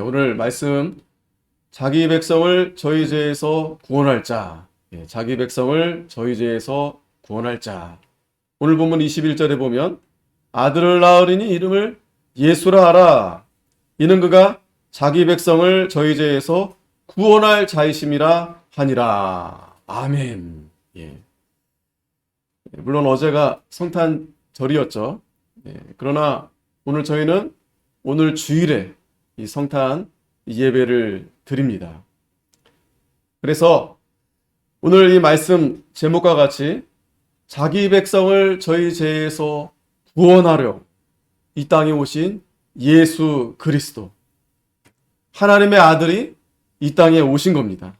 오늘 말씀 자기 백성을 저희 죄에서 구원할 자. 자기 백성을 저희 죄에서 구원할 자. 오늘 본문 21절에 보면 아들을 낳으리니 이름을 예수라 하라. 이는 그가 자기 백성을 저희 죄에서 구원할 자이심이라 하니라. 아멘. 물론 어제가 성탄절이었죠. 그러나 오늘 저희는 오늘 주일에 이 성탄 예배를 드립니다. 그래서 오늘 이 말씀 제목과 같이 자기 백성을 저희 죄에서 구원하려 이 땅에 오신 예수 그리스도, 하나님의 아들이 이 땅에 오신 겁니다.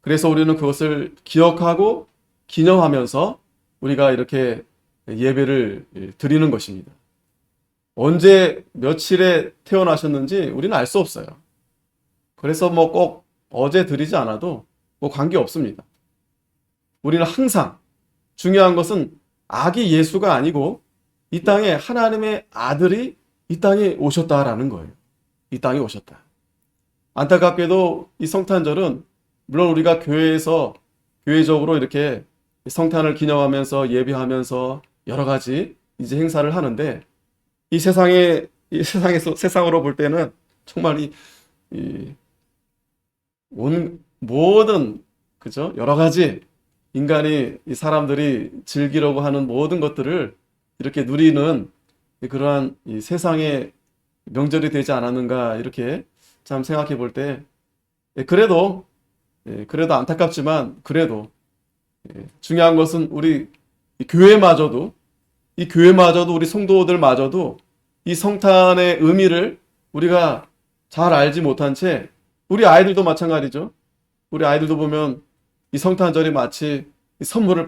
그래서 우리는 그것을 기억하고 기념하면서 우리가 이렇게 예배를 드리는 것입니다. 언제 며칠에 태어나셨는지 우리는 알 수 없어요. 그래서 꼭 어제 드리지 않아도 관계 없습니다. 우리는 항상 중요한 것은 아기 예수가 아니고 이 땅에 하나님의 아들이 이 땅에 오셨다라는 거예요. 이 땅에 오셨다. 안타깝게도 이 성탄절은 물론 우리가 교회적으로 이렇게 성탄을 기념하면서 예배하면서 여러 가지 이제 행사를 하는데 이 세상으로 볼 때는 정말 모든 그죠? 여러 가지 이 사람들이 즐기려고 하는 모든 것들을 이렇게 누리는 그러한 이 세상의 명절이 되지 않았는가 이렇게 참 생각해 볼 때 그래도 안타깝지만 그래도 중요한 것은 우리 교회마저도 우리 성도들마저도 이 성탄의 의미를 우리가 잘 알지 못한 채 우리 아이들도 마찬가지죠. 우리 아이들도 보면 이 성탄절이 마치 선물을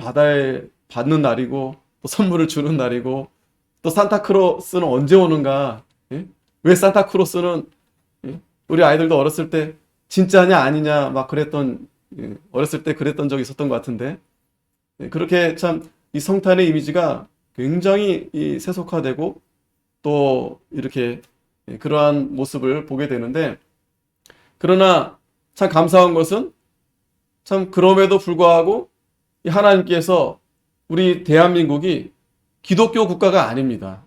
받는 날이고 또 선물을 주는 날이고 또 산타크로스는 언제 오는가? 왜 산타크로스는 우리 아이들도 어렸을 때 진짜냐 아니냐 막 어렸을 때 그랬던 적이 있었던 것 같은데 그렇게 참 이 성탄의 이미지가 굉장히 세속화되고 또 이렇게 그러한 모습을 보게 되는데 그러나 참 감사한 것은 참 그럼에도 불구하고 하나님께서 우리 대한민국이 기독교 국가가 아닙니다.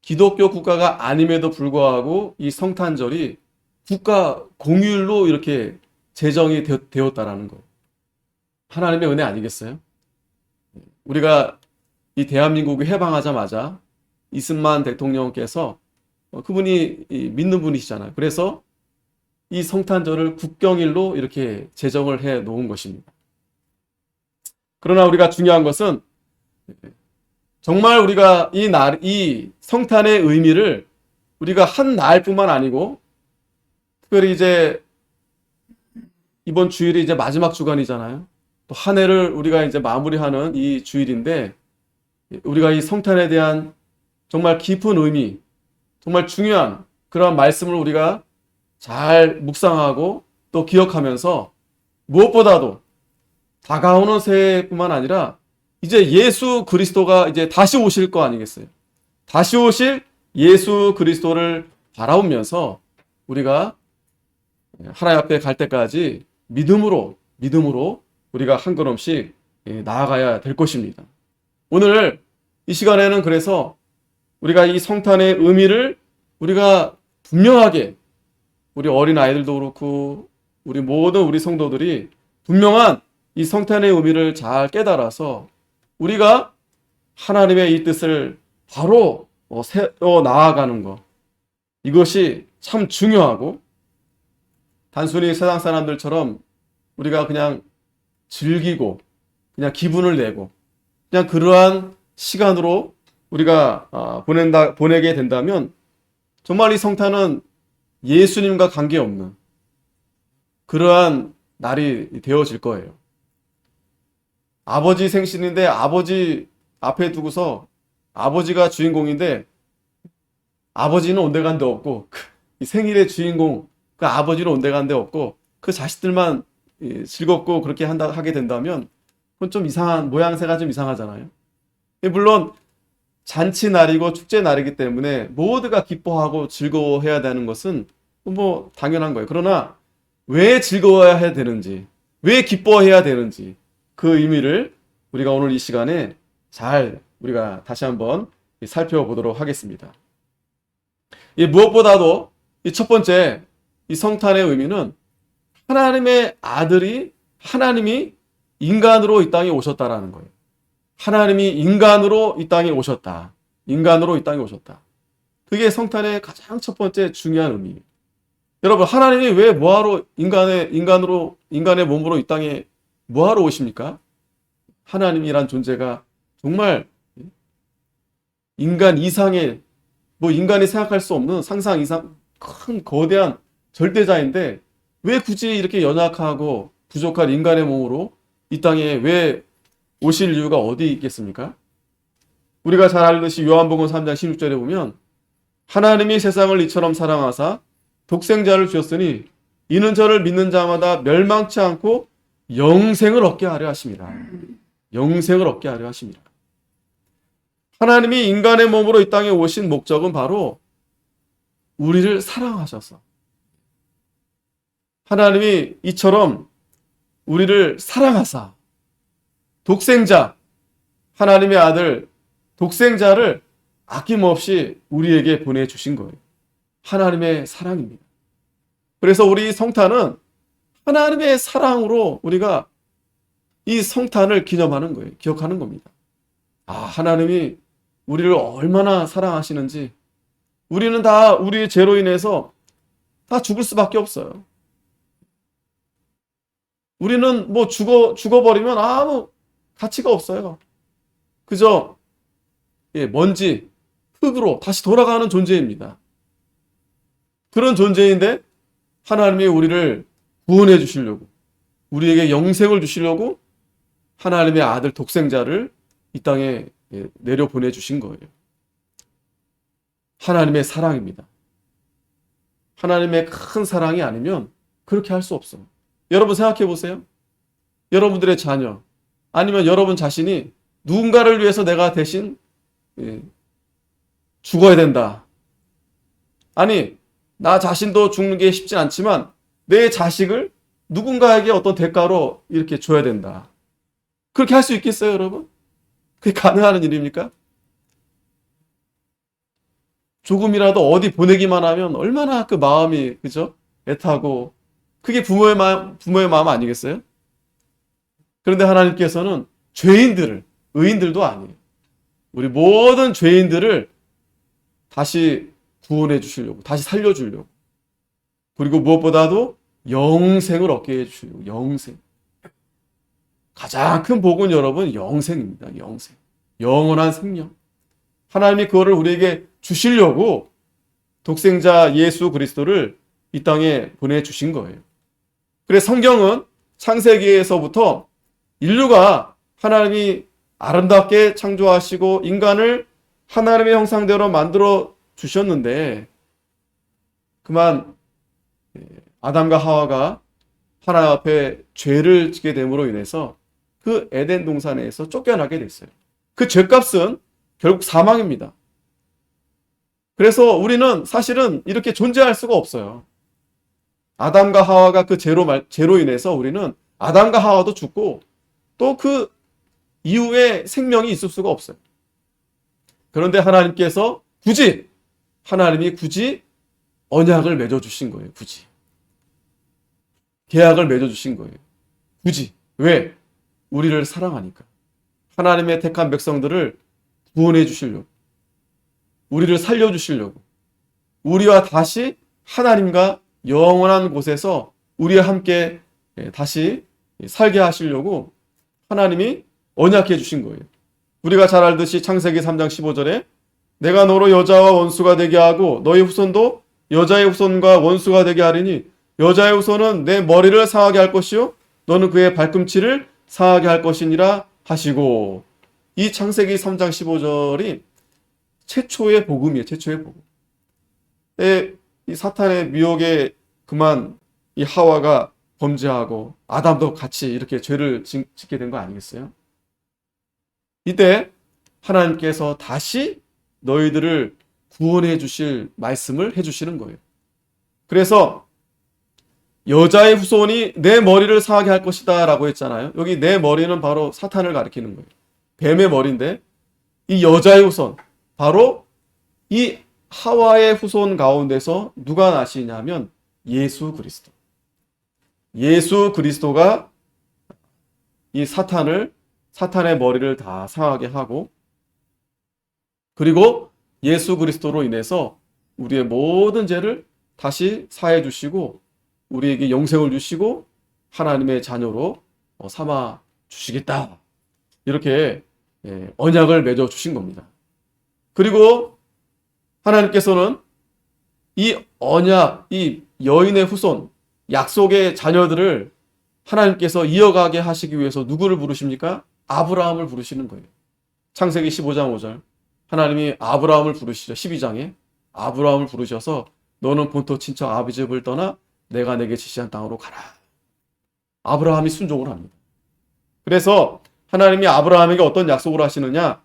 기독교 국가가 아님에도 불구하고 이 성탄절이 국가 공휴일로 이렇게 제정이 되었다라는 거. 하나님의 은혜 아니겠어요? 우리가 이 대한민국이 해방하자마자 이승만 대통령께서 그분이 믿는 분이시잖아요. 그래서 이 성탄절을 국경일로 이렇게 제정을 해 놓은 것입니다. 그러나 우리가 중요한 것은 정말 우리가 이 성탄의 의미를 우리가 한 날뿐만 아니고 특별히 이제 이번 주일이 이제 마지막 주간이잖아요. 또 한 해를 우리가 이제 마무리하는 이 주일인데 우리가 이 성탄에 대한 정말 깊은 의미, 정말 중요한 그런 말씀을 우리가 잘 묵상하고 또 기억하면서 무엇보다도 다가오는 새해뿐만 아니라 이제 예수 그리스도가 이제 다시 오실 거 아니겠어요? 다시 오실 예수 그리스도를 바라보면서 우리가 하나님 앞에 갈 때까지 믿음으로 우리가 한 걸음씩 나아가야 될 것입니다. 오늘 이 시간에는 그래서 우리가 이 성탄의 의미를 우리가 분명하게 우리 어린 아이들도 그렇고 우리 모든 우리 성도들이 분명한 이 성탄의 의미를 잘 깨달아서 우리가 하나님의 이 뜻을 바로 세워 나아가는 것, 이것이 참 중요하고 단순히 세상 사람들처럼 우리가 그냥 즐기고 그냥 기분을 내고 그냥 그러한 시간으로 우리가 보내게 된다면 정말 이 성탄은 예수님과 관계없는 그러한 날이 되어질 거예요. 아버지 생신인데 아버지 앞에 두고서 아버지가 주인공인데 아버지는 온데간데 없고 이 생일의 주인공 그 아버지는 온데간데 없고 그 자식들만 즐겁고 그렇게 하게 된다면 그건 좀 이상한 모양새가 좀 이상하잖아요. 물론 잔치 날이고 축제 날이기 때문에 모두가 기뻐하고 즐거워해야 되는 것은 뭐 당연한 거예요. 그러나 왜 즐거워야 해야 되는지, 왜 기뻐해야 되는지 그 의미를 우리가 오늘 이 시간에 잘 우리가 다시 한번 살펴보도록 하겠습니다. 무엇보다도 이 첫 번째 이 성탄의 의미는 하나님의 아들이 하나님이 인간으로 이 땅에 오셨다라는 거예요. 하나님이 인간으로 이 땅에 오셨다. 인간으로 이 땅에 오셨다. 그게 성탄의 가장 첫 번째 중요한 의미예요. 여러분, 하나님이 왜 뭐하러 인간의 몸으로 이 땅에 뭐하러 오십니까? 하나님이란 존재가 정말 인간 이상의, 인간이 생각할 수 없는 상상 이상 큰 거대한 절대자인데 왜 굳이 이렇게 연약하고 부족한 인간의 몸으로 이 땅에 왜 오실 이유가 어디 있겠습니까? 우리가 잘 알듯이 요한복음 3장 16절에 보면 하나님이 세상을 이처럼 사랑하사 독생자를 주셨으니 이는 저를 믿는 자마다 멸망치 않고 영생을 얻게 하려 하십니다. 영생을 얻게 하려 하십니다. 하나님이 인간의 몸으로 이 땅에 오신 목적은 바로 우리를 사랑하셔서, 하나님이 이처럼 우리를 사랑하사 독생자, 하나님의 아들 독생자를 아낌없이 우리에게 보내주신 거예요. 하나님의 사랑입니다. 그래서 우리 성탄은 하나님의 사랑으로 우리가 이 성탄을 기념하는 거예요. 기억하는 겁니다. 하나님이 우리를 얼마나 사랑하시는지, 우리는 다 우리의 죄로 인해서 다 죽을 수밖에 없어요. 우리는 죽어버리면 아무 가치가 없어요. 그저 먼지, 흙으로 다시 돌아가는 존재입니다. 그런 존재인데 하나님이 우리를 구원해 주시려고, 우리에게 영생을 주시려고 하나님의 아들 독생자를 이 땅에 내려 보내주신 거예요. 하나님의 사랑입니다. 하나님의 큰 사랑이 아니면 그렇게 할 수 없어. 여러분 생각해 보세요. 여러분들의 자녀, 아니면 여러분 자신이 누군가를 위해서 내가 대신 죽어야 된다. 아니, 나 자신도 죽는 게 쉽진 않지만 내 자식을 누군가에게 어떤 대가로 이렇게 줘야 된다. 그렇게 할 수 있겠어요, 여러분? 그게 가능한 일입니까? 조금이라도 어디 보내기만 하면 얼마나 그 마음이, 그죠? 애타고. 그게 부모의 마음 아니겠어요? 그런데 하나님께서는 죄인들을, 의인들도 아니에요. 우리 모든 죄인들을 다시 구원해 주시려고, 다시 살려 주려고. 그리고 무엇보다도 영생을 얻게 해 주시려고, 영생. 가장 큰 복은 여러분, 영생입니다. 영생. 영원한 생명. 하나님이 그거를 우리에게 주시려고 독생자 예수 그리스도를 이 땅에 보내주신 거예요. 그래서 성경은 창세기에서부터 인류가 하나님이 아름답게 창조하시고 인간을 하나님의 형상대로 만들어 주셨는데, 그만 아담과 하와가 하나님 앞에 죄를 지게 됨으로 인해서 그 에덴 동산에서 쫓겨나게 됐어요. 그 죄값은 결국 사망입니다. 그래서 우리는 사실은 이렇게 존재할 수가 없어요. 아담과 하와가 그 죄로 인해서 우리는 아담과 하와도 죽고 또 그 이후에 생명이 있을 수가 없어요. 그런데 하나님이 굳이 언약을 맺어주신 거예요. 굳이. 계약을 맺어주신 거예요. 굳이. 왜? 우리를 사랑하니까. 하나님의 택한 백성들을 구원해 주시려고. 우리를 살려주시려고. 우리와 다시 하나님과 영원한 곳에서 우리와 함께 다시 살게 하시려고 하나님이 언약해 주신 거예요. 우리가 잘 알듯이 창세기 3장 15절에 내가 너로 여자와 원수가 되게 하고 너희 후손도 여자의 후손과 원수가 되게 하리니 여자의 후손은 내 머리를 상하게 할 것이요 너는 그의 발꿈치를 상하게 할 것이니라 하시고, 이 창세기 3장 15절이 최초의 복음이에요. 최초의 복음. 이 사탄의 미혹에 그만 이 하와가 범죄하고 아담도 같이 이렇게 죄를 짓게 된 거 아니겠어요? 이때 하나님께서 다시 너희들을 구원해 주실 말씀을 해 주시는 거예요. 그래서 여자의 후손이 내 머리를 상하게 할 것이다 라고 했잖아요. 여기 내 머리는 바로 사탄을 가리키는 거예요. 뱀의 머리인데 이 여자의 후손, 바로 이 하와의 후손 가운데서 누가 나시냐면 예수 그리스도. 예수 그리스도가 이 사탄의 머리를 다 상하게 하고, 그리고 예수 그리스도로 인해서 우리의 모든 죄를 다시 사해 주시고 우리에게 영생을 주시고 하나님의 자녀로 삼아 주시겠다. 이렇게 언약을 맺어 주신 겁니다. 그리고 하나님께서는 이 언약, 이 여인의 후손, 약속의 자녀들을 하나님께서 이어가게 하시기 위해서 누구를 부르십니까? 아브라함을 부르시는 거예요. 창세기 15장 5절. 하나님이 아브라함을 부르시죠. 12장에 아브라함을 부르셔서 너는 본토 친척 아비 집을 떠나 내가 내게 지시한 땅으로 가라. 아브라함이 순종을 합니다. 그래서 하나님이 아브라함에게 어떤 약속을 하시느냐?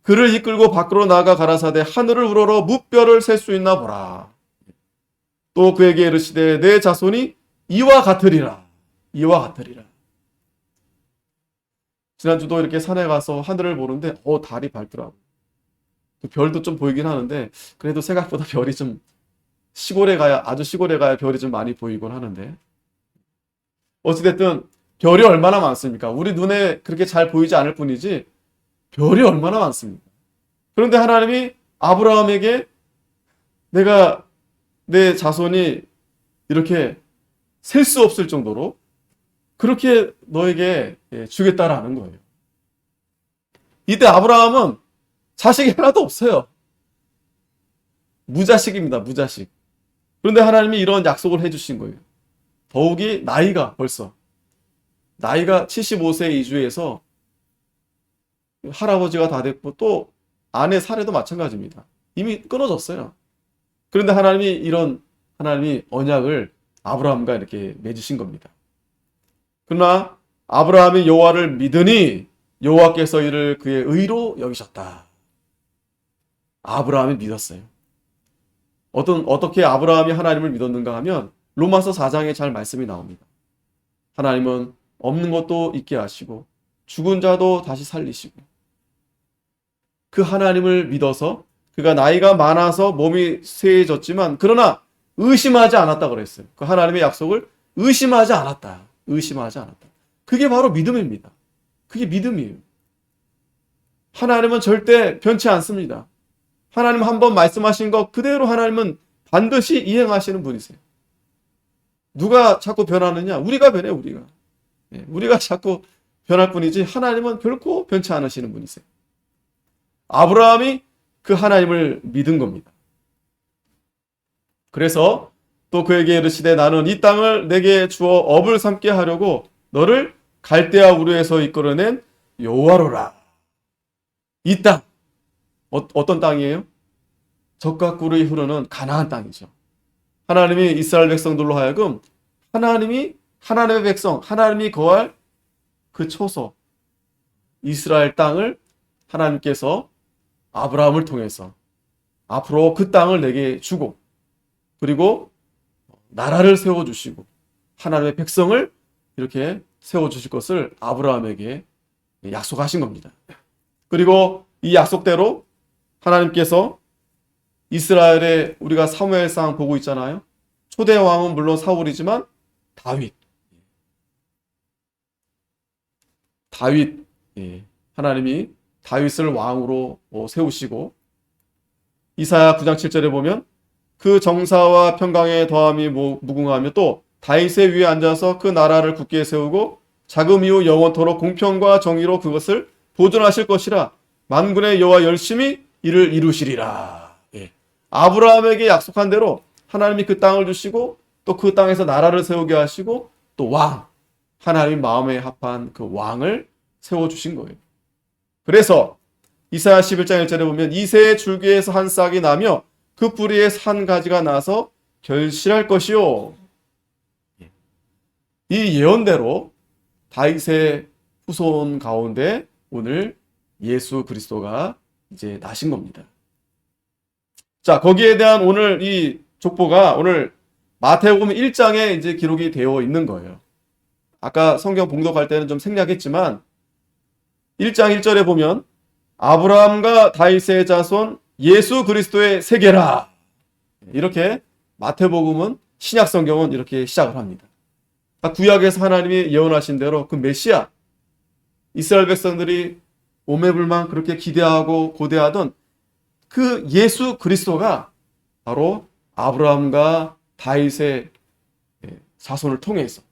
그를 이끌고 밖으로 나아가 가라사대 하늘을 우러러 무뼈를 셀 수 있나 보라. 또 그에게 이르시되 내 자손이 이와 같으리라. 이와 같으리라. 지난주도 이렇게 산에 가서 하늘을 보는데 달이 밝더라고. 별도 좀 보이긴 하는데 그래도 생각보다 별이 좀 아주 시골에 가야 별이 좀 많이 보이곤 하는데, 어찌됐든 별이 얼마나 많습니까? 우리 눈에 그렇게 잘 보이지 않을 뿐이지 별이 얼마나 많습니까? 그런데 하나님이 아브라함에게 내가 내 자손이 이렇게 셀 수 없을 정도로 그렇게 너에게 주겠다라는 거예요. 이때 아브라함은 자식이 하나도 없어요. 무자식입니다. 무자식. 그런데 하나님이 이런 약속을 해주신 거예요. 더욱이 나이가 75세 이주에서 할아버지가 다 됐고 또 아내 사례도 마찬가지입니다. 이미 끊어졌어요. 그런데 하나님이 언약을 아브라함과 이렇게 맺으신 겁니다. 그러나 아브라함이 여호와를 믿으니 여호와께서 이를 그의 의로 여기셨다. 아브라함이 믿었어요. 어떻게 아브라함이 하나님을 믿었는가 하면 로마서 4장에 잘 말씀이 나옵니다. 하나님은 없는 것도 있게 하시고 죽은 자도 다시 살리시고, 그 하나님을 믿어서 그가 나이가 많아서 몸이 쇠해졌지만 그러나 의심하지 않았다 그랬어요. 그 하나님의 약속을 의심하지 않았다. 그게 바로 믿음입니다. 그게 믿음이에요. 하나님은 절대 변치 않습니다. 하나님 한번 말씀하신 것 그대로 하나님은 반드시 이행하시는 분이세요. 누가 자꾸 변하느냐? 우리가 변해, 우리가. 우리가 자꾸 변할 뿐이지 하나님은 결코 변치 않으시는 분이세요. 아브라함이 그 하나님을 믿은 겁니다. 그래서 또 그에게 이르시되 나는 이 땅을 내게 주어 업을 삼게 하려고 너를 갈대아 우르에서 이끌어낸 여호와로라. 이 땅, 어떤 땅이에요? 젖과 꿀이 흐르는 가나안 땅이죠. 하나님이 이스라엘 백성들로 하여금 하나님의 백성, 하나님이 거할 그 초소 이스라엘 땅을 하나님께서 아브라함을 통해서 앞으로 그 땅을 내게 주고, 그리고 나라를 세워주시고 하나님의 백성을 이렇게 세워주실 것을 아브라함에게 약속하신 겁니다. 그리고 이 약속대로 하나님께서 이스라엘의, 우리가 사무엘상 보고 있잖아요. 초대 왕은 물론 사울이지만 다윗, 하나님이 다윗을 왕으로 세우시고, 이사야 9장 7절에 보면 그 정사와 평강의 더함이 무궁하며 또 다윗의 위에 앉아서 그 나라를 굳게 세우고 자금 이후 영원토록 공평과 정의로 그것을 보존하실 것이라. 만군의 여호와 열심히 이를 이루시리라. 아브라함에게 약속한 대로 하나님이 그 땅을 주시고 또 그 땅에서 나라를 세우게 하시고 또 하나님 마음에 합한 그 왕을 세워주신 거예요. 그래서 이사야 11장 1절에 보면 이새의 줄기에서 한 싹이 나며 그 뿌리에 한 가지가 나서 결실할 것이요. 이 예언대로 다윗의 후손 가운데 오늘 예수 그리스도가 이제 나신 겁니다. 자, 거기에 대한 오늘 이 족보가 오늘 마태복음 1장에 이제 기록이 되어 있는 거예요. 아까 성경 봉독할 때는 좀 생략했지만 1장 1절에 보면 아브라함과 다윗의 자손 예수 그리스도의 세계라. 이렇게 마태복음은 신약 성경은 이렇게 시작을 합니다. 구약에서 하나님이 예언하신 대로 그 메시아, 이스라엘 백성들이 오매불망 그렇게 기대하고 고대하던 그 예수 그리스도가 바로 아브라함과 다윗의 자손을 통해서.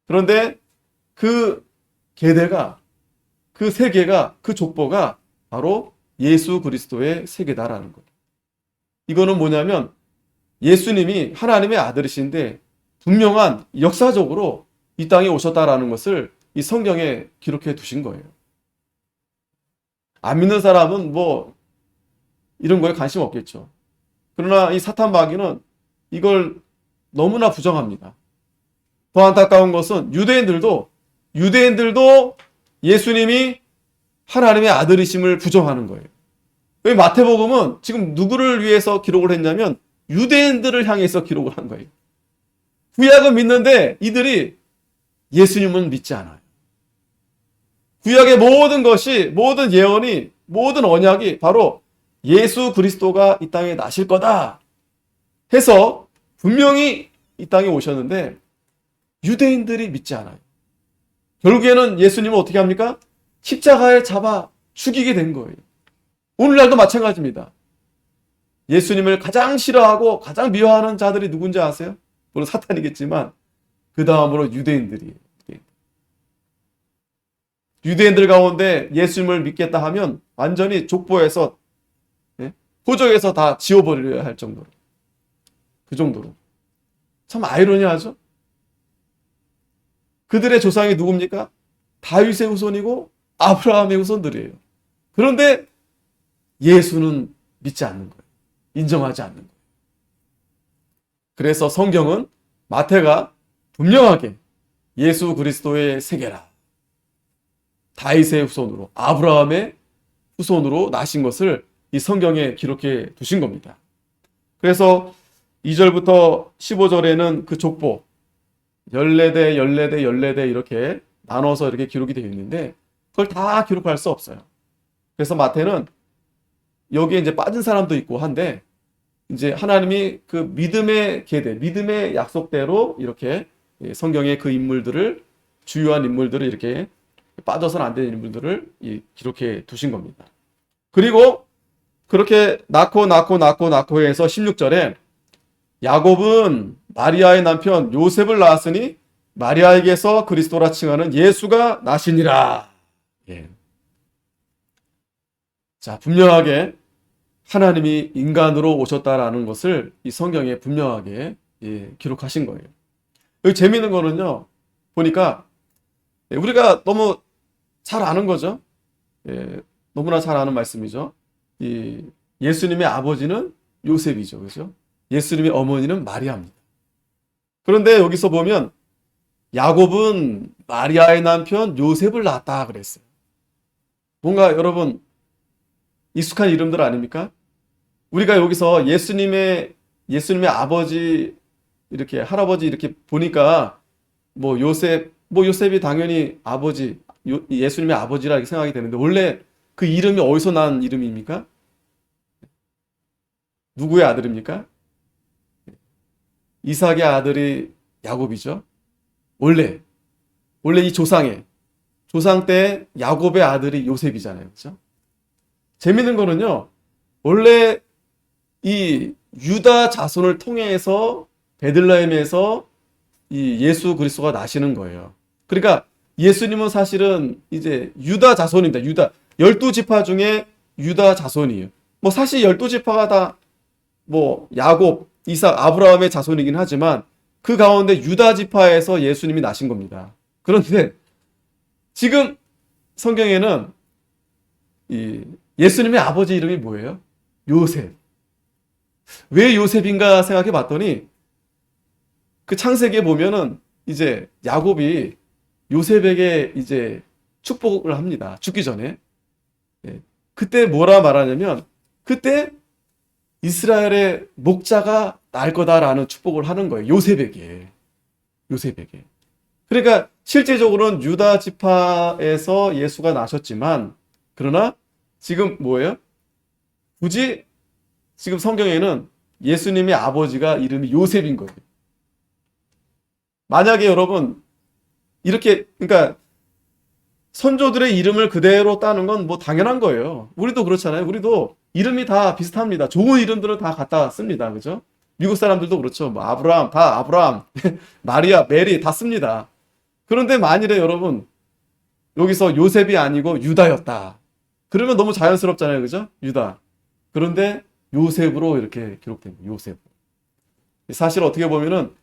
그런데 그 계대가, 그 세계가, 그 족보가 바로 예수 그리스도의 세계다라는 거예요. 이거는 뭐냐면 예수님이 하나님의 아들이신데 분명한 역사적으로 이 땅에 오셨다라는 것을 이 성경에 기록해 두신 거예요. 안 믿는 사람은 뭐 이런 거에 관심 없겠죠. 그러나 이 사탄 마귀는 이걸 너무나 부정합니다. 더 안타까운 것은 유대인들도 예수님이 하나님의 아들이심을 부정하는 거예요. 왜 마태복음은 지금 누구를 위해서 기록을 했냐면 유대인들을 향해서 기록을 한 거예요. 구약은 믿는데 이들이 예수님은 믿지 않아요. 구약의 모든 것이, 모든 예언이, 모든 언약이 바로 예수 그리스도가 이 땅에 나실 거다 해서 분명히 이 땅에 오셨는데 유대인들이 믿지 않아요. 결국에는 예수님은 어떻게 합니까? 십자가에 잡아 죽이게 된 거예요. 오늘날도 마찬가지입니다. 예수님을 가장 싫어하고 가장 미워하는 자들이 누군지 아세요? 물론 사탄이겠지만 그 다음으로 유대인들이에요. 유대인들 가운데 예수님을 믿겠다 하면 완전히 족보에서 호적에서 다 지워버려야 할 정도로, 그 정도로. 참 아이러니하죠? 그들의 조상이 누굽니까? 다윗의 후손이고 아브라함의 후손들이에요. 그런데 예수는 믿지 않는 거예요. 인정하지 않는 거예요. 그래서 성경은 마태가 분명하게 예수 그리스도의 세계라, 다윗의 후손으로, 아브라함의 후손으로 나신 것을 이 성경에 기록해 두신 겁니다. 그래서 2절부터 15절에는 그 족보 14대, 14대, 14대 이렇게 나눠서 이렇게 기록이 되어 있는데 그걸 다 기록할 수 없어요. 그래서 마태는 여기에 이제 빠진 사람도 있고 한데 이제 하나님이 그 믿음의 계대, 믿음의 약속대로 이렇게 성경의 그 인물들을, 주요한 인물들을 이렇게 빠져서는 안 되는 인물들을 기록해 두신 겁니다. 그리고 그렇게 낳고 해서 16절에 야곱은 마리아의 남편 요셉을 낳았으니 마리아에게서 그리스도라 칭하는 예수가 나시니라. 예. 자, 분명하게 하나님이 인간으로 오셨다라는 것을 이 성경에 분명하게 기록하신 거예요. 여기 재미있는 거는요, 보니까 우리가 너무 잘 아는 거죠. 너무나 잘 아는 말씀이죠. 예수님의 아버지는 요셉이죠. 그죠? 예수님의 어머니는 마리아입니다. 그런데 여기서 보면 야곱은 마리아의 남편 요셉을 낳았다 그랬어요. 뭔가 여러분 익숙한 이름들 아닙니까? 우리가 여기서 예수님의 아버지 이렇게 할아버지 이렇게 보니까 요셉이 당연히 아버지, 예수님의 아버지라 생각이 되는데 원래 그 이름이 어디서 난 이름입니까? 누구의 아들입니까? 이삭의 아들이 야곱이죠. 원래 이 조상 때 야곱의 아들이 요셉이잖아요. 그렇죠? 재밌는 거는요. 원래 이 유다 자손을 통해서 베들레헴에서 이 예수 그리스도가 나시는 거예요. 그러니까 예수님은 사실은 이제 유다 자손입니다. 유다 12지파 중에 유다 자손이에요. 뭐 사실 12지파가 다 야곱, 이삭, 아브라함의 자손이긴 하지만 그 가운데 유다 지파에서 예수님이 나신 겁니다. 그런데 지금 성경에는 이 예수님의 아버지 이름이 뭐예요? 요셉. 왜 요셉인가 생각해 봤더니 그 창세기에 보면은 이제 야곱이 요셉에게 이제 축복을 합니다. 죽기 전에. 그때 뭐라 말하냐면 그때 이스라엘의 목자가 낳을 거다라는 축복을 하는 거예요. 요셉에게. 요셉에게. 그러니까 실제적으로는 유다 지파에서 예수가 나셨지만 그러나 지금 뭐예요? 굳이 지금 성경에는 예수님의 아버지가 이름이 요셉인 거예요. 만약에 여러분 이렇게 그러니까 선조들의 이름을 그대로 따는 건 뭐 당연한 거예요. 우리도 그렇잖아요. 우리도 이름이 다 비슷합니다. 좋은 이름들은 다 갖다 씁니다. 그죠? 미국 사람들도 그렇죠. 뭐 아브라함, 다 아브라함, 마리아, 메리 다 씁니다. 그런데 만일에 여러분 여기서 요셉이 아니고 유다였다. 그러면 너무 자연스럽잖아요. 그죠? 유다. 그런데 요셉으로 이렇게 기록됩니다. 요셉. 사실 어떻게 보면은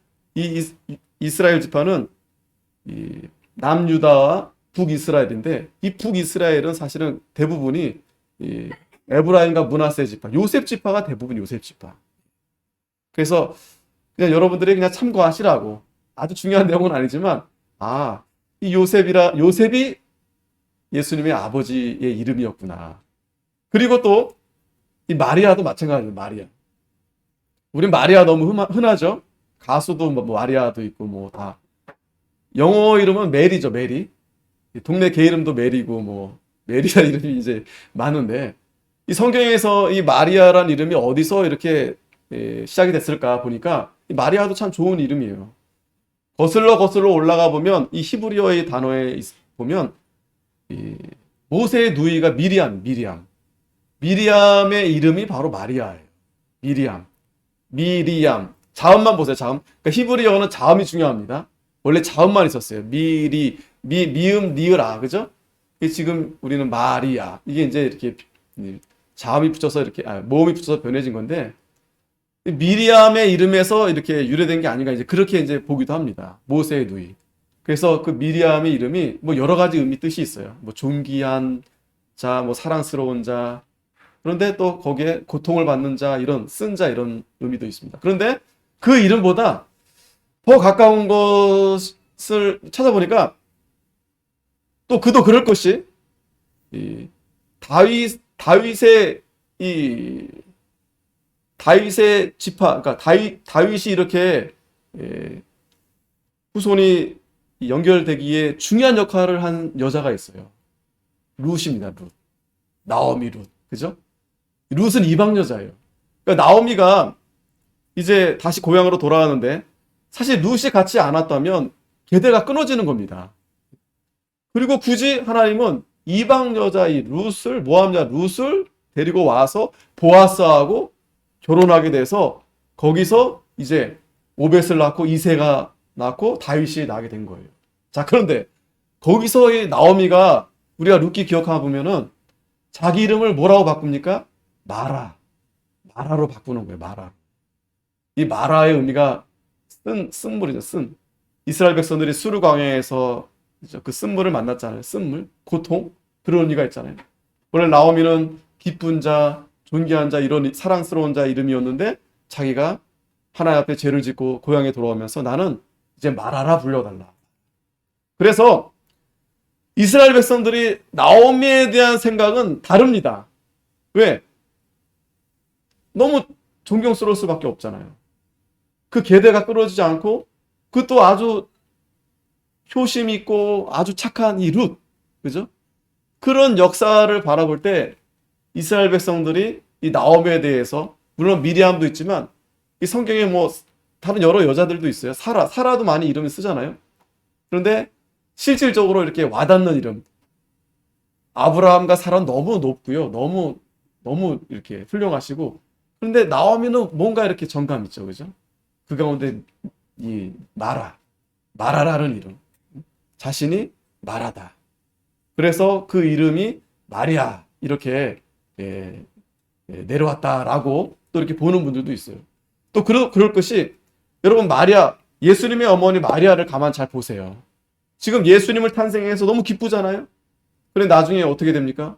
이스라엘 지파는 이 남유다와 북이스라엘인데 이 북이스라엘은 사실은 대부분이 이 에브라임과 므낫세 지파, 요셉 지파가 대부분 요셉 지파. 그래서 그냥 여러분들이 그냥 참고하시라고. 아주 중요한 내용은 아니지만 이 요셉이 예수님의 아버지의 이름이었구나. 그리고 또 이 마리아도 마찬가지예요. 마리아. 우린 마리아 너무 흔하죠. 가수도 뭐 마리아도 있고 뭐 다. 영어 이름은 메리죠. 메리. 동네 개 이름도 메리고 뭐 메리아 이름이 이제 많은데 이 성경에서 이 마리아란 이름이 어디서 이렇게 시작이 됐을까 보니까 이 마리아도 참 좋은 이름이에요. 거슬러 올라가 보면 이 히브리어의 단어에 보면 이 모세의 누이가 미리암의 이름이 바로 마리아예요. 미리암. 자음만 보세요. 자음. 그러니까 히브리어는 자음이 중요합니다. 원래 자음만 있었어요. 미음, 니으라. 그죠? 지금 우리는 마리아. 이게 이제 이렇게 자음이 붙여서 이렇게, 모음이 붙여서 변해진 건데, 미리암의 이름에서 이렇게 유래된 게 아닌가 이제 그렇게 이제 보기도 합니다. 모세의 누이. 그래서 그 미리암의 이름이 뭐 여러 가지 뜻이 있어요. 뭐 존귀한 자, 뭐 사랑스러운 자. 그런데 또 거기에 고통을 받는 자, 쓴 자 이런 의미도 있습니다. 그런데 그 이름보다 더 가까운 것을 찾아보니까 또 그도 그럴 것이 이 다윗의 지파, 그러니까 다윗이 이렇게 후손이 연결되기에 중요한 역할을 한 여자가 있어요. 룻입니다. 룻. 나오미 룻. 그죠? 룻은 이방 여자예요. 그러니까 나오미가 이제 다시 고향으로 돌아가는데 사실 룻이 같이 않았다면 계대가 끊어지는 겁니다. 그리고 굳이 하나님은 이방 여자 모함 여자 룻을 데리고 와서 보아스하고 결혼하게 돼서 거기서 이제 오벳을 낳고 이새가 낳고 다윗이 나게 된 거예요. 자, 그런데 거기서 이 나오미가 우리가 룻기 기억하고 보면은 자기 이름을 뭐라고 바꿉니까? 마라로 바꾸는 거예요. 마라. 이 마라의 의미가 쓴물이죠. 이스라엘 백성들이 수르 광야에서 그 쓴물을 만났잖아요. 쓴물, 고통 그런 의미가 있잖아요. 원래 나오미는 기쁜 자, 존귀한 자, 이런 사랑스러운 자 이름이었는데 자기가 하나님 앞에 죄를 짓고 고향에 돌아오면서 나는 이제 마라라 불려달라. 그래서 이스라엘 백성들이 나오미에 대한 생각은 다릅니다. 왜? 너무 존경스러울 수밖에 없잖아요. 그 계대가 끊어지지 않고 그것도 아주 효심 있고 아주 착한 이 룻, 그죠? 그런 역사를 바라볼 때 이스라엘 백성들이 이 나오미에 대해서 물론 미리암도 있지만 이 성경에 뭐 다른 여러 여자들도 있어요. 사라도 많이 이름을 쓰잖아요. 그런데 실질적으로 이렇게 와닿는 이름 아브라함과 사라는 너무 높고요. 너무 이렇게 훌륭하시고 그런데 나오미는 뭔가 이렇게 정감 있죠. 그죠? 그 가운데 이 마라라는 이름 자신이 마라다. 그래서 그 이름이 마리아 이렇게 내려왔다라고 또 이렇게 보는 분들도 있어요. 또 그럴 것이 여러분 예수님의 어머니 마리아를 가만 잘 보세요. 지금 예수님을 탄생해서 너무 기쁘잖아요. 그런데 나중에 어떻게 됩니까?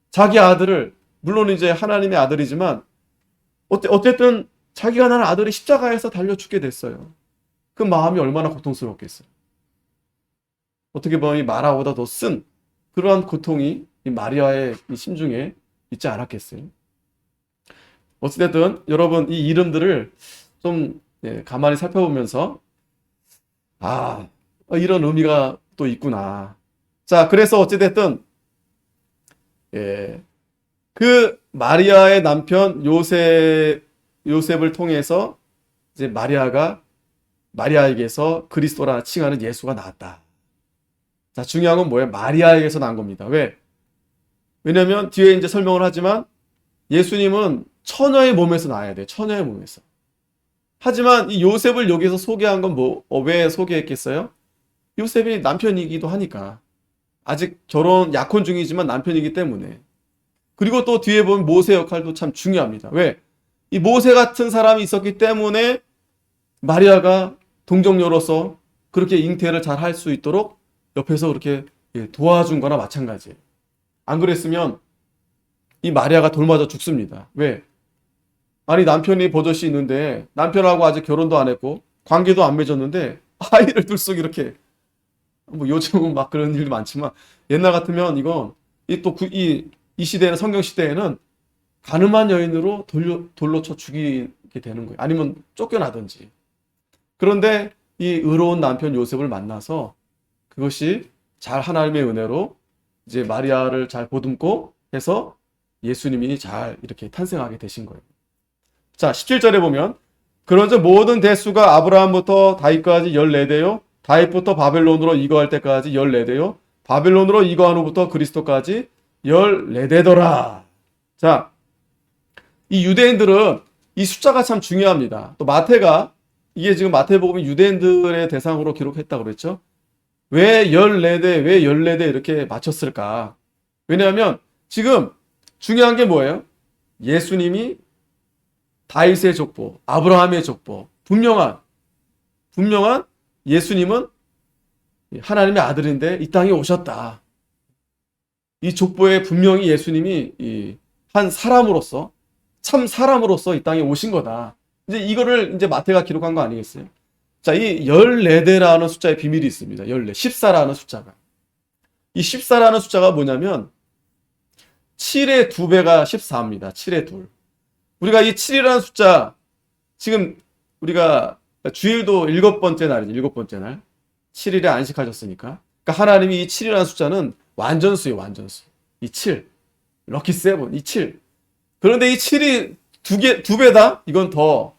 자기 아들을 물론 이제 하나님의 아들이지만 어쨌든 자기가 낳은 아들이 십자가에서 달려 죽게 됐어요. 그 마음이 얼마나 고통스럽겠어요. 어떻게 보면 이 마라보다 더 쓴 그러한 고통이 이 마리아의 이 심중에 있지 않았겠어요. 어찌됐든 여러분 이 이름들을 좀 가만히 살펴보면서 이런 의미가 또 있구나. 자, 그래서 어찌됐든 그 마리아의 남편 요셉을 통해서 이제 마리아에게서 그리스도라 칭하는 예수가 나왔다. 자, 중요한 건 뭐예요? 마리아에게서 난 겁니다. 왜? 왜냐면 뒤에 이제 설명을 하지만 예수님은 처녀의 몸에서 나와야 돼요. 처녀의 몸에서. 하지만 이 요셉을 여기서 소개한 건 왜 소개했겠어요? 요셉이 남편이기도 하니까. 아직 결혼 약혼 중이지만 남편이기 때문에. 그리고 또 뒤에 보면 모세 역할도 참 중요합니다. 왜? 이 모세 같은 사람이 있었기 때문에 마리아가 동정녀로서 그렇게 잉태를 잘 할 수 있도록 옆에서 그렇게 도와준 거나 마찬가지예요. 안 그랬으면 이 마리아가 돌맞아 죽습니다. 왜? 아니, 남편이 버젓이 있는데 남편하고 아직 결혼도 안 했고 관계도 안 맺었는데 아이를 둘 쑥 이렇게, 뭐 요즘은 막 그런 일도 많지만 옛날 같으면 이건 이 시대는, 성경 시대에는 가늠한 여인으로 돌로 쳐 죽이게 되는 거예요. 아니면 쫓겨나든지. 그런데 이 의로운 남편 요셉을 만나서 그것이 잘 하나님의 은혜로 이제 마리아를 잘 보듬고 해서 예수님이 잘 이렇게 탄생하게 되신 거예요. 자, 17절에 보면 그런즉 모든 대수가 아브라함부터 다윗까지 14대요. 다윗부터 바벨론으로 이거할 때까지 14대요. 바벨론으로 이거한 후부터 그리스도까지 14대더라. 자, 이 유대인들은 이 숫자가 참 중요합니다. 또 마태가, 이게 지금 마태복음이 유대인들의 대상으로 기록했다고 그랬죠. 왜 14대, 왜 14대 이렇게 맞췄을까? 왜냐하면 지금 중요한 게 뭐예요? 예수님이 다윗의 족보, 아브라함의 족보, 분명한 예수님은 하나님의 아들인데 이 땅에 오셨다. 이 족보에 분명히 예수님이 한 사람으로서, 참 사람으로서 이 땅에 오신 거다. 이제 이거를 이제 마태가 기록한 거 아니겠어요? 자, 이 14대라는 숫자에 비밀이 있습니다. 14라는 숫자가. 이 14라는 숫자가 뭐냐면 7의 2배가 14입니다. 7의 2. 우리가 이 7이라는 숫자, 지금 우리가 주일도 7번째 날이죠. 7번째 날. 7일에 안식하셨으니까. 그러니까 하나님이 이 7이라는 숫자는 완전수예요. 완전수. 이 7. 럭키 7. 이 7. 그런데 이 7이 두 배다? 이건 더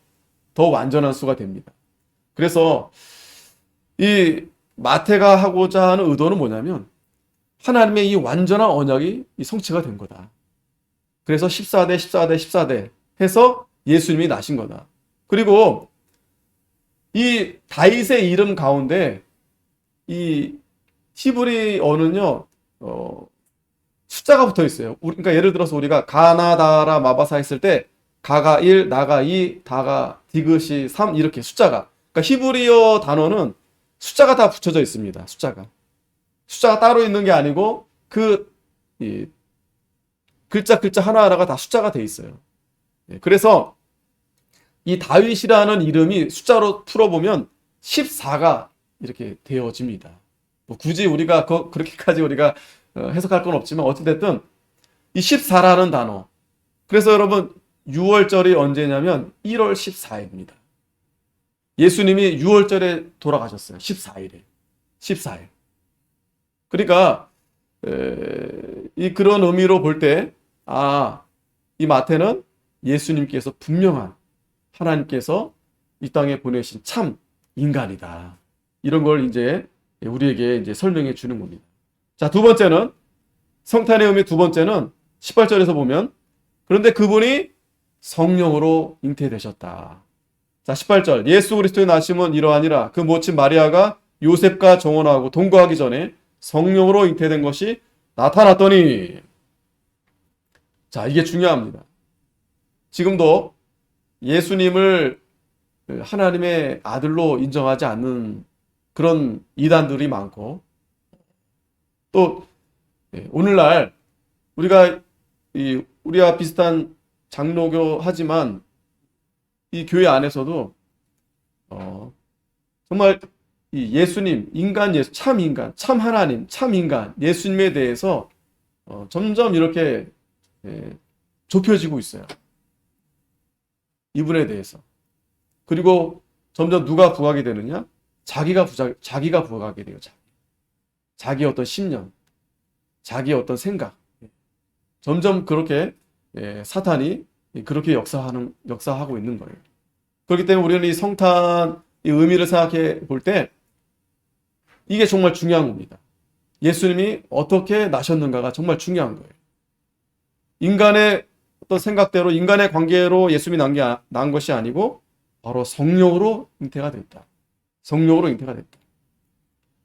완전한 수가 됩니다. 그래서 이 마태가 하고자 하는 의도는 뭐냐면 하나님의 이 완전한 언약이 성취가 된 거다. 그래서 14대, 14대, 14대 해서 예수님이 나신 거다. 그리고 이 다윗의 이름 가운데 이 히브리어는요, 숫자가 붙어 있어요. 그러니까 예를 들어서 우리가 가나다라 마바사 했을 때 가가 1, 나가 2, 다가 디귿이 3 이렇게 숫자가. 그러니까 히브리어 단어는 숫자가 다 붙여져 있습니다. 숫자가 따로 있는 게 아니고 이 글자 하나하나가 다 숫자가 돼 있어요. 그래서 이 다윗이라는 이름이 숫자로 풀어보면 14가 이렇게 되어집니다. 뭐 굳이 우리가 그렇게까지 우리가 해석할 건 없지만 어찌됐든 이 14라는 단어. 그래서 여러분 6월절이 언제냐면 1월 14일입니다. 예수님이 6월절에 돌아가셨어요. 14일에. 14일. 그러니까 이 그런 의미로 볼 때 이 마태는 예수님께서 분명한 하나님께서 이 땅에 보내신 참 인간이다. 이런 걸 이제 우리에게 이제 설명해 주는 겁니다. 자, 두 번째는 성탄의 의미 두 번째는 18절에서 보면 그런데 그분이 성령으로 잉태되셨다. 자, 18절 예수 그리스도의 나심은 이러하니라 그 모친 마리아가 요셉과 정혼하고 동거하기 전에 성령으로 잉태된 것이 나타났더니. 자, 이게 중요합니다. 지금도 예수님을 하나님의 아들로 인정하지 않는 그런 이단들이 많고 또 오늘날 우리와 비슷한 장로교 하지만 이 교회 안에서도 정말 이 예수님, 인간 예수, 참 인간, 참 하나님, 참 인간, 예수님에 대해서 점점 이렇게 좁혀지고 있어요. 이분에 대해서. 그리고 점점 누가 부각이 되느냐? 자기가 부각이 돼요. 자기의 어떤 심령, 자기의 어떤 생각. 점점 그렇게 사탄이 그렇게 역사하고 있는 거예요. 그렇기 때문에 우리는 이 성탄의 의미를 생각해 볼 때 이게 정말 중요한 겁니다. 예수님이 어떻게 나셨는가가 정말 중요한 거예요. 인간의 어떤 생각대로, 인간의 관계로 예수님이 난 것이 아니고 바로 성령으로 잉태가 됐다. 성령으로 잉태가 됐다.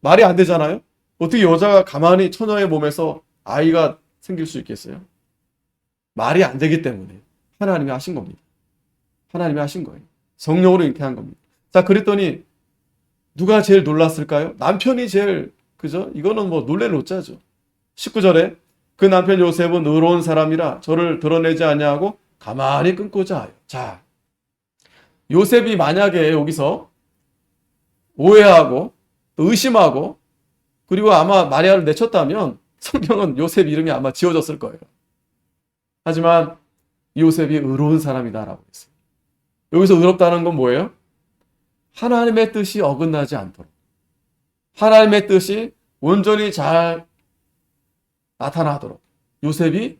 말이 안 되잖아요? 어떻게 여자가 가만히 처녀의 몸에서 아이가 생길 수 있겠어요? 말이 안 되기 때문에 하나님이 하신 겁니다. 하나님이 하신 거예요. 성령으로 잉태한 겁니다. 자, 그랬더니 누가 제일 놀랐을까요? 남편이 제일, 그죠? 이거는 뭐 놀랄 노자죠. 19절에 그 남편 요셉은 의로운 사람이라 저를 드러내지 아니하고 가만히 끊고자 하여. 자, 요셉이 만약에 여기서 오해하고 또 의심하고 그리고 아마 마리아를 내쳤다면 성경은 요셉 이름이 아마 지워졌을 거예요. 하지만 요셉이 의로운 사람이다라고 했어요. 여기서 의롭다는 건 뭐예요? 하나님의 뜻이 어긋나지 않도록, 하나님의 뜻이 온전히 잘 나타나도록 요셉이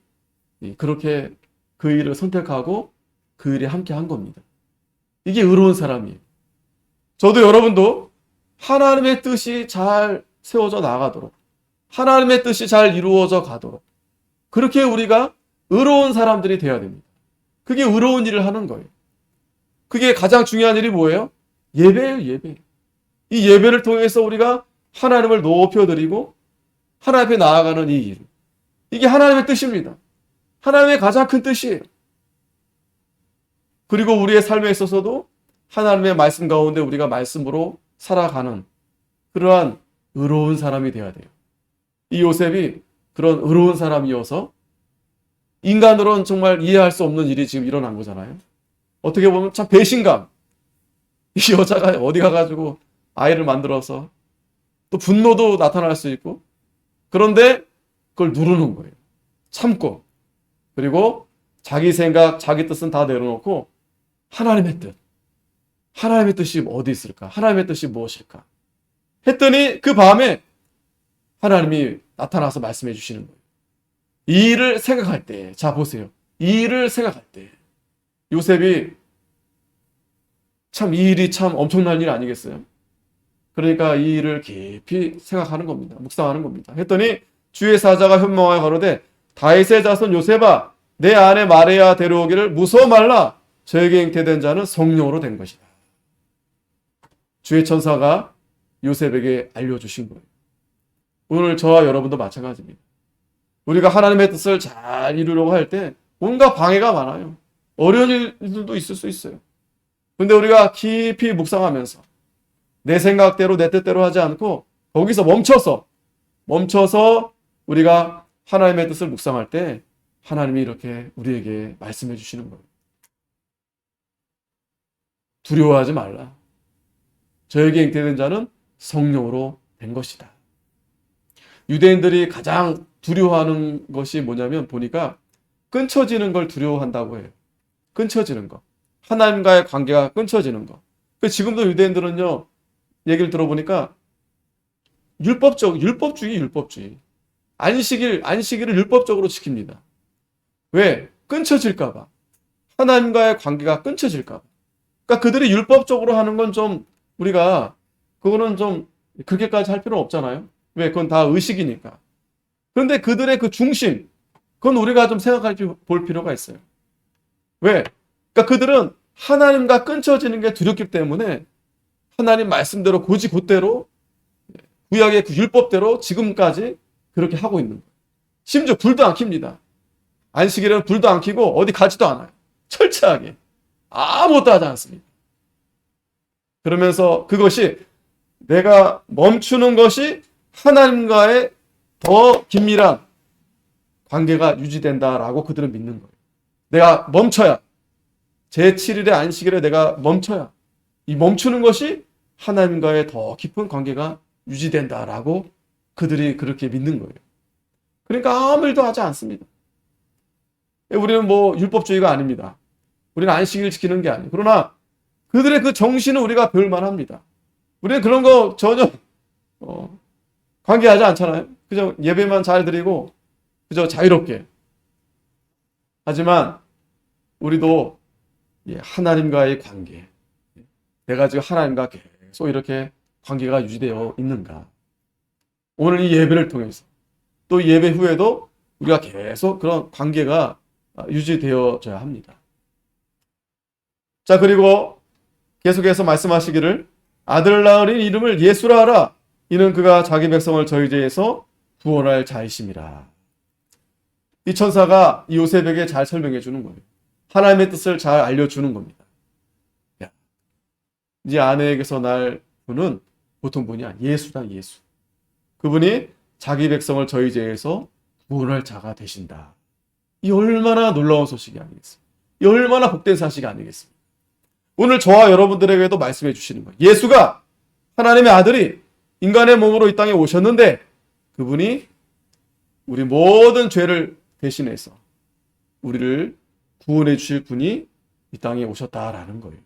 그렇게 그 일을 선택하고 그 일에 함께 한 겁니다. 이게 의로운 사람이에요. 저도 여러분도 하나님의 뜻이 잘 세워져 나가도록, 하나님의 뜻이 잘 이루어져 가도록 그렇게 우리가 의로운 사람들이 되어야 됩니다. 그게 의로운 일을 하는 거예요. 그게 가장 중요한 일이 뭐예요? 예배예요, 예배. 이 예배를 통해서 우리가 하나님을 높여드리고 하나님 앞에 나아가는 이 일. 이게 하나님의 뜻입니다. 하나님의 가장 큰 뜻이에요. 그리고 우리의 삶에 있어서도 하나님의 말씀 가운데 우리가 말씀으로 살아가는 그러한 의로운 사람이 되어야 돼요. 이 요셉이 그런 의로운 사람이어서 인간으로는 정말 이해할 수 없는 일이 지금 일어난 거잖아요. 어떻게 보면 참 배신감. 이 여자가 어디 가가지고 아이를 만들어서 또 분노도 나타날 수 있고 그런데 그걸 누르는 거예요. 참고 그리고 자기 생각, 자기 뜻은 다 내려놓고 하나님의 뜻. 하나님의 뜻이 어디 있을까? 하나님의 뜻이 무엇일까? 했더니 그 밤에 하나님이 나타나서 말씀해 주시는 거예요. 이 일을 생각할 때, 자 보세요. 이 일을 생각할 때 요셉이 참 이 일이 참 엄청난 일 아니겠어요? 그러니까 이 일을 깊이 생각하는 겁니다. 묵상하는 겁니다. 했더니 주의 사자가 현명하여 가로되 다윗의 자손 요셉아 내 아내 마리아 데려오기를 무서워 말라. 저에게 잉태된 자는 성령으로 된 것이다. 주의 천사가 요셉에게 알려주신 거예요. 오늘 저와 여러분도 마찬가지입니다. 우리가 하나님의 뜻을 잘 이루려고 할 때 온갖 방해가 많아요. 어려운 일들도 있을 수 있어요. 근데 우리가 깊이 묵상하면서 내 생각대로 내 뜻대로 하지 않고 거기서 멈춰서 우리가 하나님의 뜻을 묵상할 때 하나님이 이렇게 우리에게 말씀해 주시는 거예요. 두려워하지 말라. 저에게 잉태된 자는 성령으로 된 것이다. 유대인들이 가장 두려워하는 것이 뭐냐면 보니까 끊쳐지는 걸 두려워한다고 해요. 끊쳐지는 거. 하나님과의 관계가 끊쳐지는 거. 지금도 유대인들은요, 얘기를 들어보니까 율법주의. 안식일을 율법적으로 지킵니다. 왜? 끊쳐질까봐. 하나님과의 관계가 끊쳐질까봐. 그러니까 그들이 율법적으로 하는 건 좀 우리가 그거는 좀 그렇게까지 할 필요는 없잖아요. 왜? 그건 다 의식이니까. 그런데 그들의 그 중심, 그건 우리가 좀 볼 필요가 있어요. 왜? 그러니까 그들은 하나님과 끊쳐지는 게 두렵기 때문에 하나님 말씀대로 곧대로 구약의 그 율법대로 지금까지 그렇게 하고 있는 거예요. 심지어 불도 안 킵니다. 안식일에는 불도 안 켜고 어디 가지도 않아요. 철저하게. 아무것도 하지 않습니다. 그러면서 그것이 내가 멈추는 것이 하나님과의 더 긴밀한 관계가 유지된다라고 그들은 믿는 거예요. 내가 멈춰야. 제7일의 안식일에 내가 멈춰야. 이 멈추는 것이 하나님과의 더 깊은 관계가 유지된다라고 그들이 그렇게 믿는 거예요. 그러니까 아무 일도 하지 않습니다. 우리는 뭐 율법주의가 아닙니다. 우리는 안식일 지키는 게 아니에요. 그러나 그들의 그 정신은 우리가 배울만 합니다. 우리는 그런 거 전혀 관계하지 않잖아요. 그저 예배만 잘 드리고 그저 자유롭게. 하지만 우리도 하나님과의 관계, 내가 지금 하나님과 계속 이렇게 관계가 유지되어 있는가. 오늘 이 예배를 통해서 또 예배 후에도 우리가 계속 그런 관계가 유지되어져야 합니다. 자, 그리고 계속해서 말씀하시기를 아들 낳으니 이름을 예수라 하라. 이는 그가 자기 백성을 저희 죄에서 구원할 자이심이라. 이 천사가 이 요셉에게 잘 설명해 주는 거예요. 하나님의 뜻을 잘 알려주는 겁니다. 야, 네 아내에게서 날 분은 보통 분이 아니야. 예수다, 예수. 그분이 자기 백성을 저희 죄에서 구원할 자가 되신다. 이 얼마나 놀라운 소식이 아니겠습니까? 이 얼마나 복된 사실이 아니겠습니까? 오늘 저와 여러분들에게도 말씀해 주시는 거예요. 예수가 하나님의 아들이 인간의 몸으로 이 땅에 오셨는데 그분이 우리 모든 죄를 대신해서 우리를 구원해 주실 분이 이 땅에 오셨다라는 거예요.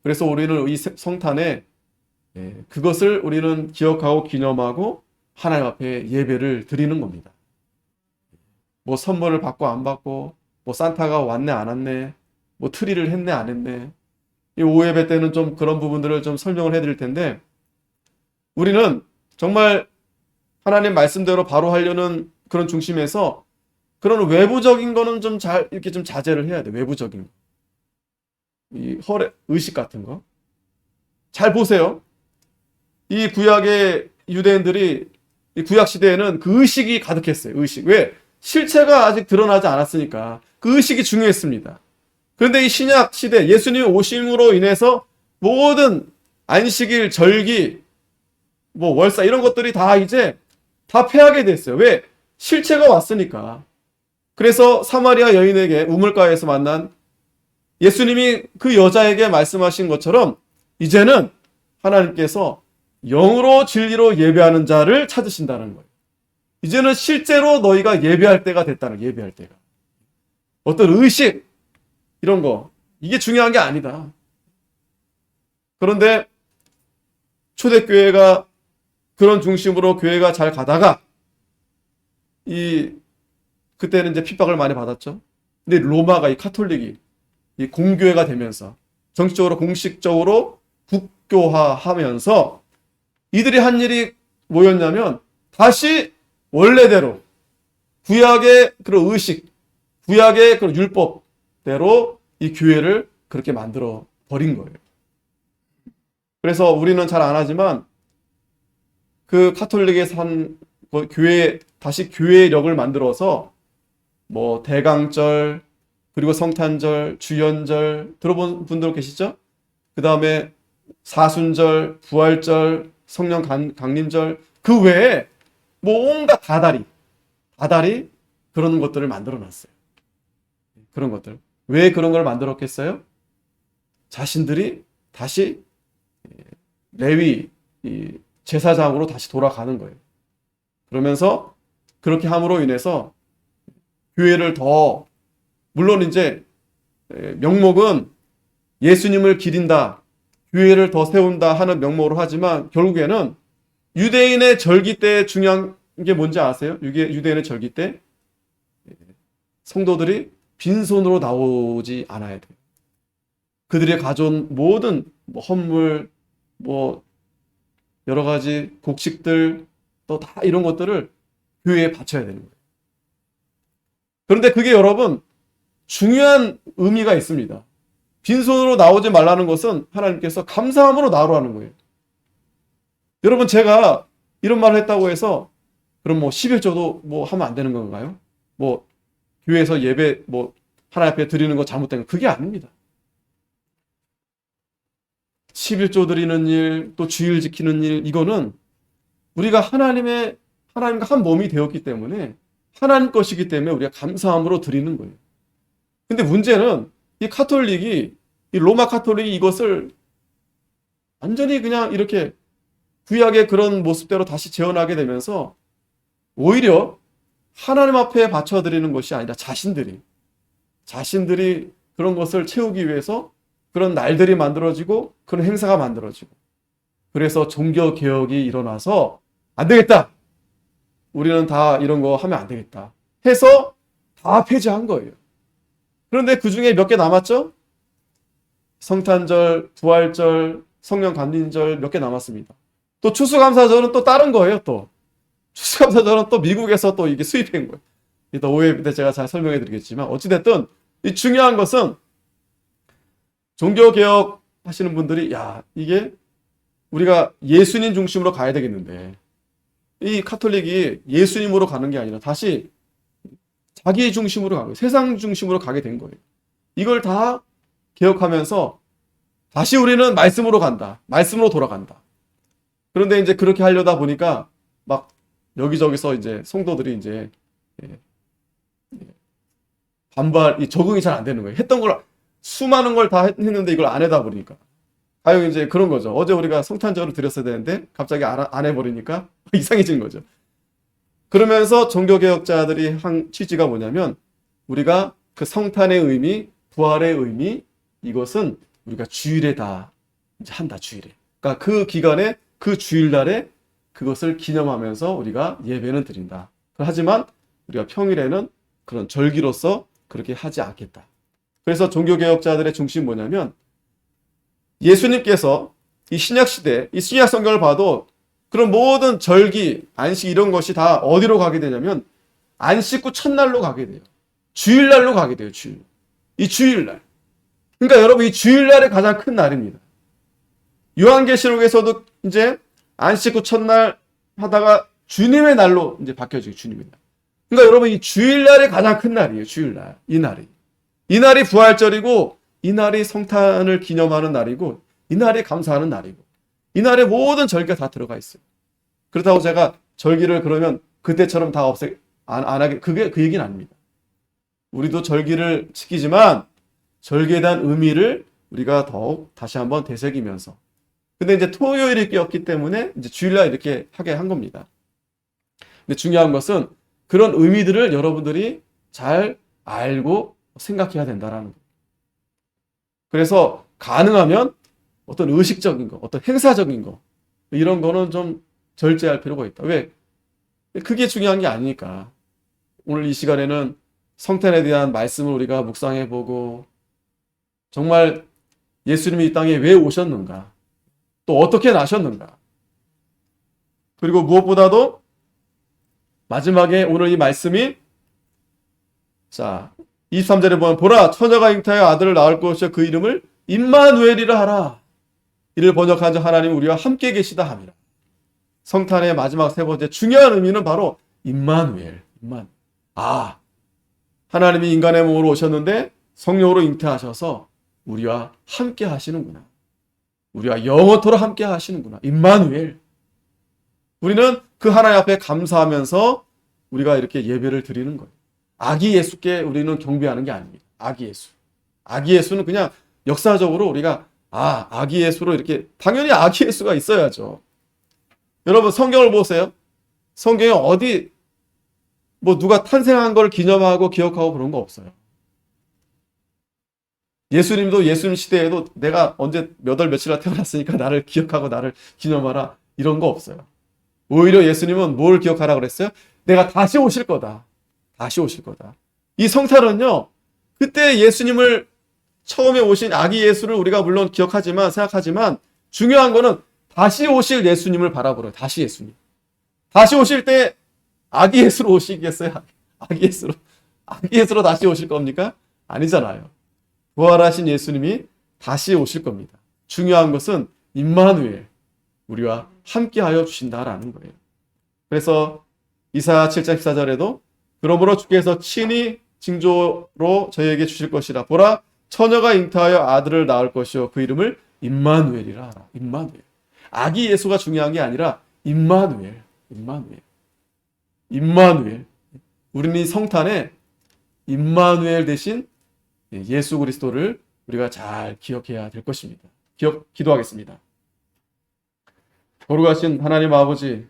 그래서 우리는 이 성탄에 그것을 우리는 기억하고 기념하고 하나님 앞에 예배를 드리는 겁니다. 뭐 선물을 받고 안 받고 뭐 산타가 왔네 안 왔네 뭐 트리를 했네 안 했네 이 오예배 때는 좀 그런 부분들을 좀 설명을 해드릴 텐데 우리는 정말 하나님 말씀대로 바로 하려는 그런 중심에서 그런 외부적인 거는 좀 잘 이렇게 좀 자제를 해야 돼. 외부적인 거. 이 의식 같은 거. 잘 보세요. 이 구약의 유대인들이 이 구약 시대에는 그 의식이 가득했어요. 의식. 왜? 실체가 아직 드러나지 않았으니까 그 의식이 중요했습니다. 그런데 이 신약 시대 예수님 오심으로 인해서 모든 안식일, 절기, 뭐 월사 이런 것들이 다 이제 다 폐하게 됐어요. 왜? 실체가 왔으니까. 그래서 사마리아 여인에게 우물가에서 만난 예수님이 그 여자에게 말씀하신 것처럼 이제는 하나님께서 영으로 진리로 예배하는 자를 찾으신다는 거예요. 이제는 실제로 너희가 예배할 때가 됐다는 거예요. 예배할 때가. 어떤 의식 이런 거 이게 중요한 게 아니다. 그런데 초대교회가 그런 중심으로 교회가 잘 가다가 그때는 이제 핍박을 많이 받았죠. 근데 로마가 이 카톨릭이 이 공교회가 되면서 정식적으로 공식적으로 국교화하면서 이들이 한 일이 뭐였냐면 다시 원래대로 구약의 그런 의식, 구약의 그런 율법대로 이 교회를 그렇게 만들어 버린 거예요. 그래서 우리는 잘 안 하지만 그 카톨릭에서 한 교회 다시 교회력을 만들어서 뭐 대강절 그리고 성탄절, 주연절 들어본 분들 계시죠? 그 다음에 사순절, 부활절, 성령 강림절 그 외에 뭐 온갖 다다리 그런 것들을 만들어 놨어요. 그런 것들. 왜 그런 걸 만들었겠어요? 자신들이 다시 레위 제사장으로 다시 돌아가는 거예요. 그러면서 그렇게 함으로 인해서 교회를 더 물론 이제 명목은 예수님을 기린다, 교회를 더 세운다 하는 명목으로 하지만 결국에는 유대인의 절기 때 중요한 게 뭔지 아세요? 유대인의 절기 때 성도들이 빈손으로 나오지 않아야 돼요. 그들이 가져온 모든 헌물, 여러 가지 곡식들 또 다 이런 것들을 교회에 바쳐야 되는 거예요. 그런데 그게 여러분 중요한 의미가 있습니다. 빈손으로 나오지 말라는 것은 하나님께서 감사함으로 나오라는 거예요. 여러분 제가 이런 말을 했다고 해서 그럼 11조도 하면 안 되는 건가요? 교회에서 예배 하나님 앞에 드리는 거 잘못된 거 그게 아닙니다. 11조 드리는 일, 또 주일 지키는 일 이거는 우리가 하나님과 한 몸이 되었기 때문에 하나님 것이기 때문에 우리가 감사함으로 드리는 거예요. 근데 문제는 이 로마 카톨릭이 이것을 완전히 그냥 이렇게 구약의 그런 모습대로 다시 재현하게 되면서 오히려 하나님 앞에 바쳐드리는 것이 아니라 자신들이 그런 것을 채우기 위해서 그런 날들이 만들어지고 그런 행사가 만들어지고 그래서 종교개혁이 일어나서 안 되겠다. 우리는 다 이런 거 하면 안 되겠다. 해서 다 폐지한 거예요. 그런데 그 중에 몇 개 남았죠? 성탄절, 부활절, 성령감림절 몇 개 남았습니다. 또 추수감사절은 또 다른 거예요, 또. 추수감사절은 또 미국에서 또 이게 수입한 거예요. 이따 오해 때 제가 잘 설명해 드리겠지만, 어찌됐든, 이 중요한 것은 종교개혁 하시는 분들이, 야, 이게 우리가 예수님 중심으로 가야 되겠는데, 이 카톨릭이 예수님으로 가는 게 아니라 다시 자기 중심으로 가고, 세상 중심으로 가게 된 거예요. 이걸 다 개혁하면서 다시 우리는 말씀으로 간다. 말씀으로 돌아간다. 그런데 이제 그렇게 하려다 보니까 막 여기저기서 이제 성도들이 이제 반발, 적응이 잘 안 되는 거예요. 했던 걸 수많은 걸 다 했는데 이걸 안 해다 보니까. 아유, 이제 그런 거죠. 어제 우리가 성탄절을 드렸어야 되는데 갑자기 안 해버리니까 이상해진 거죠. 그러면서 종교개혁자들이 한 취지가 뭐냐면 우리가 그 성탄의 의미, 부활의 의미, 이것은 우리가 주일에 다 이제 한다, 주일에. 그러니까 그 기간에, 그 주일날에 그것을 기념하면서 우리가 예배는 드린다. 하지만 우리가 평일에는 그런 절기로서 그렇게 하지 않겠다. 그래서 종교개혁자들의 중심이 뭐냐면 예수님께서 이 신약시대, 이 신약 성경을 봐도 그런 모든 절기, 안식 이런 것이 다 어디로 가게 되냐면 안식 후 첫날로 가게 돼요. 주일날로 가게 돼요, 주일. 이 주일날. 그러니까 여러분 이 주일날이 가장 큰 날입니다. 요한계시록에서도 이제 안식 후 첫날 하다가 주님의 날로 이제 바뀌어지고 주님의 날. 그러니까 여러분 이 주일날이 가장 큰 날이에요, 주일날. 이 날이. 이 날이 부활절이고 이 날이 성탄을 기념하는 날이고 이 날이 감사하는 날이고 이 날에 모든 절기가 다 들어가 있어요. 그렇다고 제가 절기를 그러면 그때처럼 다 안 하게, 그게 그 얘기는 아닙니다. 우리도 절기를 지키지만 절기에 대한 의미를 우리가 더욱 다시 한번 되새기면서. 근데 이제 토요일이 꼈기 때문에 이제 주일날 이렇게 하게 한 겁니다. 근데 중요한 것은 그런 의미들을 여러분들이 잘 알고 생각해야 된다라는 거예요. 그래서 가능하면 어떤 의식적인 거, 어떤 행사적인 거, 이런 거는 좀 절제할 필요가 있다. 왜? 그게 중요한 게 아니니까. 오늘 이 시간에는 성탄에 대한 말씀을 우리가 묵상해보고, 정말 예수님이 이 땅에 왜 오셨는가? 또 어떻게 나셨는가? 그리고 무엇보다도 마지막에 오늘 이 말씀이, 자, 23절에 보면, 보라, 처녀가 잉태하여 아들을 낳을 것이요 그 이름을 임마누엘이라 하라. 이를 번역한 자 하나님 우리와 함께 계시다 함이라. 성탄의 마지막 세 번째 중요한 의미는 바로 임마누엘. 아, 하나님이 인간의 몸으로 오셨는데 성령으로 잉태하셔서 우리와 함께 하시는구나. 우리와 영원토록 함께 하시는구나. 임마누엘. 우리는 그 하나님 앞에 감사하면서 우리가 이렇게 예배를 드리는 거예요. 아기 예수께 우리는 경배하는 게 아닙니다. 아기 예수. 아기 예수는 그냥 역사적으로 우리가 아기 예수로 이렇게, 당연히 아기 예수가 있어야죠. 여러분 성경을 보세요. 성경에 어디 뭐 누가 탄생한 걸 기념하고 기억하고 그런 거 없어요. 예수님도 예수님 시대에도 내가 언제 몇 월 며칠에 태어났으니까 나를 기억하고 나를 기념하라 이런 거 없어요. 오히려 예수님은 뭘 기억하라 그랬어요? 내가 다시 오실 거다. 다시 오실 거다. 이 성탄은요, 그때 예수님을 처음에 오신 아기 예수를 우리가 물론 기억하지만, 생각하지만, 중요한 거는 다시 오실 예수님을 바라보래요. 다시 예수님. 다시 오실 때 아기 예수로 오시겠어요? 아기 예수로 다시 오실 겁니까? 아니잖아요. 부활하신 예수님이 다시 오실 겁니다. 중요한 것은 임마누엘, 우리와 함께하여 주신다라는 거예요. 그래서 이사야 7장 14절에도 그러므로 주께서 친히 징조로 저희에게 주실 것이라. 보라, 처녀가 잉태하여 아들을 낳을 것이요 그 이름을 임마누엘이라 하라. 임마누엘. 아기 예수가 중요한 게 아니라 임마누엘. 우리는 이 성탄에 임마누엘 대신 예수 그리스도를 우리가 잘 기억해야 될 것입니다. 기도하겠습니다. 거룩하신 하나님 아버지,